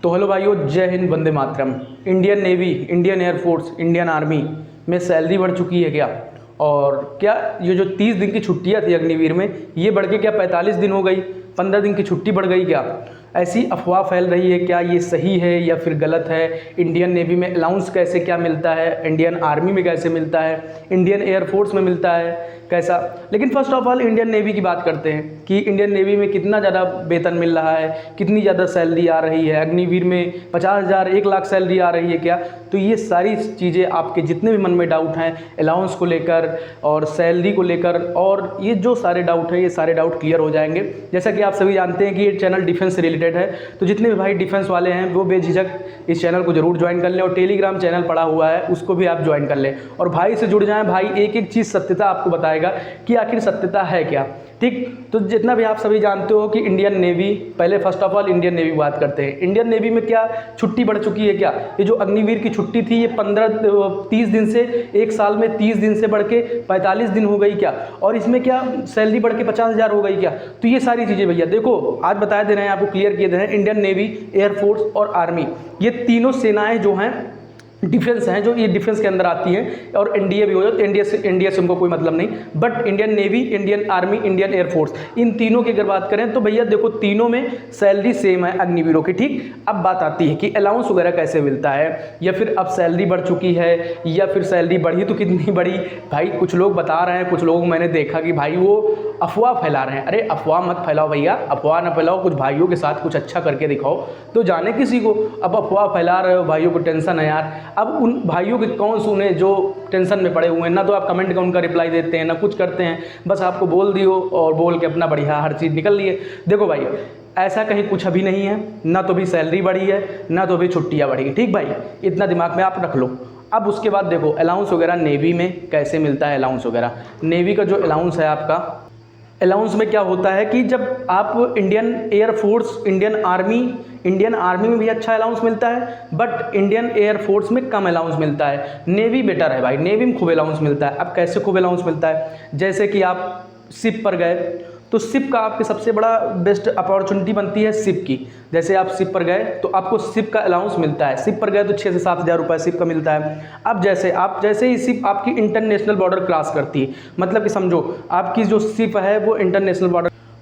तो हेलो भाइयों, जय हिंद, वंदे मातरम। Indian navy, Indian air force, Indian army में सैलरी बढ़ चुकी है क्या? और क्या ये जो 30 दिन की छुट्टियां थी अग्निवीर में, ये बढ़ के क्या 45 दिन हो गई? 15 दिन की छुट्टी बढ़ गई क्या? ऐसी अफवाह फैल रही है, क्या ये सही है या फिर गलत है? इंडियन नेवी में अलाउंस कैसे क्या मिलता है, इंडियन आर्मी में कैसे मिलता है, इंडियन एयरफोर्स में मिलता है कैसा? लेकिन first of all Indian navy की बात करते हैं कि इंडियन नेवी में कितना ज़्यादा वेतन मिल रहा है, कितनी ज़्यादा सैलरी आ रही है। अग्निवीर में 50,000 1 लाख सैलरी आ रही है क्या? तो ये सारी चीज़ें आपके जितने भी मन में डाउट हैं अलाउंस को लेकर और सैलरी को लेकर, और ये जो सारे डाउट हैं ये सारे डाउट क्लियर हो जाएंगे। जैसा कि आप सभी जानते हैं कि ये चैनल डिफेंस से रिलेटेड है, तो जितने भी भाई डिफेंस वाले हैं वो बेझिझक इस चैनल को जरूर ज्वाइन कर लें, और टेलीग्राम चैनल पड़ा हुआ है उसको भी आप ज्वाइन कर लें और भाई से जुड़ जाएं। भाई एक एक चीज़ सत्यता आपको बताएगा कि आखिर सत्यता है क्या। ठीक, तो जितना भी आप सभी जानते हो कि इंडियन नेवी, पहले first of all Indian navy बात करते हैं। इंडियन नेवी में क्या छुट्टी बढ़ चुकी है क्या? ये जो अग्निवीर की छुट्टी थी ये 30 दिन से, एक साल में 30 दिन से बढ़ के 45 दिन हो गई क्या? और इसमें क्या सैलरी बढ़ के 50,000 हो गई क्या? तो ये सारी चीज़ें भैया देखो आज बता दे रहे हैं, आपको क्लियर किए दे रहे हैं। इंडियन नेवी, एयरफोर्स और आर्मी, ये तीनों सेनाएं जो हैं डिफेंस हैं, जो ये डिफेंस के अंदर आती हैं, और एनडीए भी हो जाए, इंडिया से उनको कोई मतलब नहीं, but Indian navy, Indian army, Indian air force, इन तीनों की अगर बात करें तो भैया देखो तीनों में सैलरी सेम है अग्निवीरों की। ठीक, अब बात आती है कि अलाउंस वगैरह कैसे मिलता है, या फिर अब सैलरी बढ़ चुकी है, या फिर सैलरी बढ़ी तो कितनी बढ़ी। भाई कुछ लोग बता रहे हैं, कुछ लोग मैंने देखा कि भाई वो अफवाह फैला रहे हैं। अरे अफवाह मत फैलाओ भैया, अफवाह ना फैलाओ, कुछ भाइयों के साथ कुछ अच्छा करके दिखाओ तो जाने किसी को। अब अफवाह फैला रहे हो, भाइयों को टेंशन है यार। अब उन भाइयों के कौन सुने जो टेंशन में पड़े हुए हैं? ना तो आप कमेंट का उनका रिप्लाई देते हैं, ना कुछ करते हैं, बस आपको बोल दियो और बोल के अपना बढ़िया हर चीज़ निकल लिए। देखो भाई, ऐसा कहीं कुछ अभी नहीं है, ना तो भी सैलरी बढ़ी है, ना तो भी छुट्टियाँ बढ़ी। ठीक भाई, इतना दिमाग में आप रख लो। अब उसके बाद देखो अलाउंस वगैरह नेवी में कैसे मिलता है। अलाउंस वगैरह नेवी का जो अलाउंस है आपका, अलाउंस में क्या होता है कि जब आप इंडियन एयरफोर्स, इंडियन आर्मी में भी अच्छा अलाउंस मिलता है, बट इंडियन एयरफोर्स में कम अलाउंस मिलता है। नेवी बेटर है भाई, नेवी में खूब अलाउंस मिलता है। अब कैसे खूब अलाउंस मिलता है? जैसे कि आप शिप पर गए तो शिप का आपके सबसे बड़ा बेस्ट अपॉर्चुनिटी बनती है शिप की। जैसे आप शिप पर गए तो आपको शिप का अलाउंस मिलता है। शिप पर गए तो 6 से 7 हज़ार रुपये शिप का मिलता है। अब जैसे ही शिप आपकी इंटरनेशनल बॉर्डर क्रॉस करती है, मतलब कि समझो आपकी जो शिप है वो इंटरनेशनल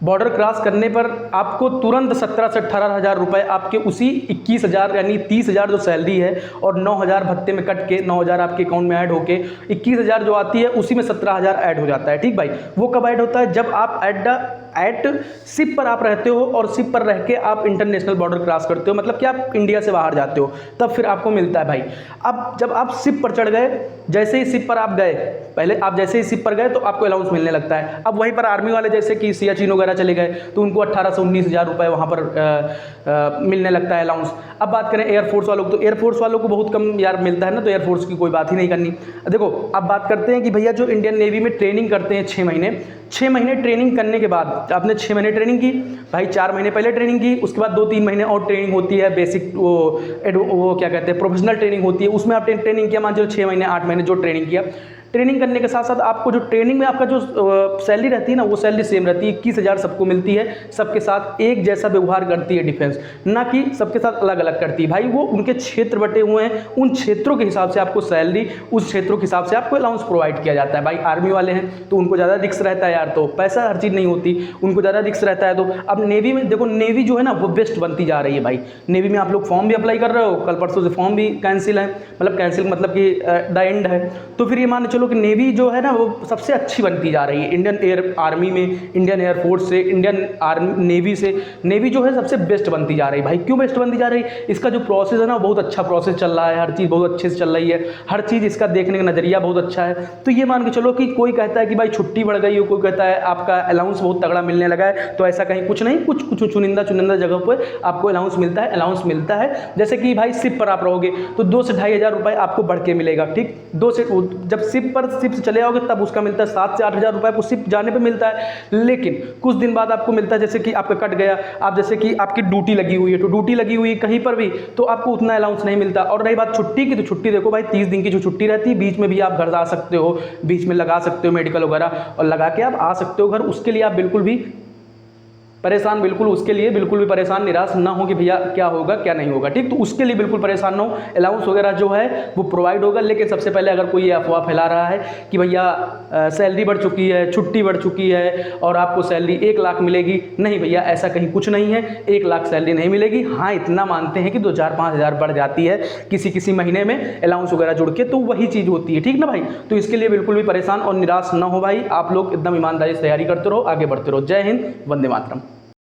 बॉर्डर क्रॉस करने पर आपको तुरंत 17 से 18 हज़ार रुपये आपके उसी 21,000 यानी 30,000 जो सैलरी है और 9,000 भत्ते में कट के 9,000 आपके अकाउंट में ऐड होके 21,000 जो आती है उसी में 17,000 ऐड हो जाता है। ठीक भाई, वो कब ऐड होता है? जब आप एट शिप पर आप रहते हो और शिप पर रह के आप इंटरनेशनल बॉर्डर क्रॉस करते हो, मतलब कि आप इंडिया से बाहर जाते हो, तब फिर आपको मिलता है भाई। अब जब आप शिप पर चढ़ गए, जैसे ही शिप पर आप गए, पहले आप जैसे ही शिप पर गए तो आपको अलाउंस मिलने लगता है। अब वहीं पर आर्मी वाले जैसे कि सियाचिन वगैरह चले गए तो उनको 18 से 19 हज़ार रुपये वहाँ पर मिलने लगता है अलाउंस। अब बात करें एयरफोर्स वालों को, तो एयरफोर्स वालों को बहुत कम यार मिलता है ना, तो एयरफोर्स की कोई बात ही नहीं करनी। देखो अब बात करते हैं कि भैया जो इंडियन नेवी में ट्रेनिंग करते हैं 6 महीने, 6 महीने ट्रेनिंग करने के बाद आपने 6 महीने ट्रेनिंग की भाई, 4 महीने पहले ट्रेनिंग की, उसके बाद 2-3 महीने और ट्रेनिंग होती है, बेसिक वो क्या कहते हैं प्रोफेशनल ट्रेनिंग होती है, उसमें आप ट्रेनिंग किया, मान चलो 6 महीने 8 महीने जो ट्रेनिंग किया। ट्रेनिंग करने के साथ साथ आपको जो ट्रेनिंग में आपका जो सैलरी रहती है ना, वो सैलरी सेम रहती है, 21,000 सबको मिलती है। सबके साथ एक जैसा व्यवहार करती है डिफेंस, ना कि सबके साथ अलग अलग करती है भाई। वो उनके क्षेत्र बटे हुए हैं, उन क्षेत्रों के हिसाब से आपको सैलरी, उस क्षेत्रों के हिसाब से आपको अलाउंस प्रोवाइड किया जाता है। भाई आर्मी वाले हैं तो उनको ज़्यादा रिस्क रहता है यार, तो पैसा हर चीज़ नहीं होती, उनको ज़्यादा रिस्क रहता है। तो अब नेवी में देखो, नेवी जो है ना वो बेस्ट बनती जा रही है भाई। नेवी में आप लोग फॉर्म भी अप्लाई कर रहे हो, कल परसों से फॉर्म भी कैंसिल है, मतलब कैंसिल मतलब कि द एंड है। तो फिर ये मान चलो कि नेवी जो है ना वो सबसे अच्छी बनती जा रही है इंडियन आर्मी में, इंडियन एयरफोर्स से, इंडियन आर्मी नेवी से। नेवी जो है सबसे बेस्ट बनती जा रही है भाई। क्यों बेस्ट बनती जा रही है? इसका जो प्रोसेस है ना बहुत अच्छा प्रोसेस चल रहा है, हर चीज़ बहुत अच्छे से चल रही है, हर चीज़ इसका देखने का नज़रिया बहुत अच्छा है। तो ये मान के चलो कि कोई कहता है कि भाई छुट्टी बढ़ गई हो, कोई कहता है आपका अलाउंस बहुत तगड़ा मिलने लगा है, तो ऐसा कहीं कुछ नहीं, कुछ चुनिंदा जगह पर आपको अलाउंस मिलता है। जैसे कि भाई शिप पर आप रहोगे तो 2 से 2,500 रुपये आपको बढ़ के मिलेगा। ठीक, जब शिप से चले आओगे तब उसका मिलता है 7 से 8 हज़ार रुपये आपको शिप जाने पे मिलता है। लेकिन कुछ दिन बाद आपको मिलता है, जैसे कि आपका कट गया, आप जैसे कि आपकी ड्यूटी लगी हुई है, तो ड्यूटी लगी हुई है कहीं पर भी, तो आपको उतना अलाउंस नहीं मिलता। और रही बात छुट्टी की, तो छुट्टी देखो भाई 30 दिन की जो छुट्टी रहती है, बीच में भी आप घर जा सकते हो, बीच में लगा सकते हो मेडिकल वगैरह, और लगा के आप आ सकते हो घर। उसके लिए आप बिल्कुल भी परेशान बिल्कुल उसके लिए बिल्कुल भी परेशान निराश ना हो कि भैया क्या होगा क्या नहीं होगा, ठीक। तो उसके लिए बिल्कुल परेशान ना हो, अलाउंस वगैरह जो है वो प्रोवाइड होगा। लेकिन सबसे पहले अगर कोई ये अफवाह फैला रहा है कि भैया सैलरी बढ़ चुकी है, छुट्टी बढ़ चुकी है और आपको सैलरी 1 लाख मिलेगी, नहीं भैया ऐसा कहीं कुछ नहीं है, 1 लाख सैलरी नहीं मिलेगी। हाँ इतना मानते हैं कि 2,000-5,000 बढ़ जाती है किसी किसी महीने में अलाउंस वगैरह जुड़ के, तो वही चीज़ होती है, ठीक ना भाई। तो इसके लिए बिल्कुल भी परेशान और निराश ना हो भाई, आप लोग एकदम ईमानदारी से तैयारी करते रहो, आगे बढ़ते रहो। जय हिंद, वंदे मातरम।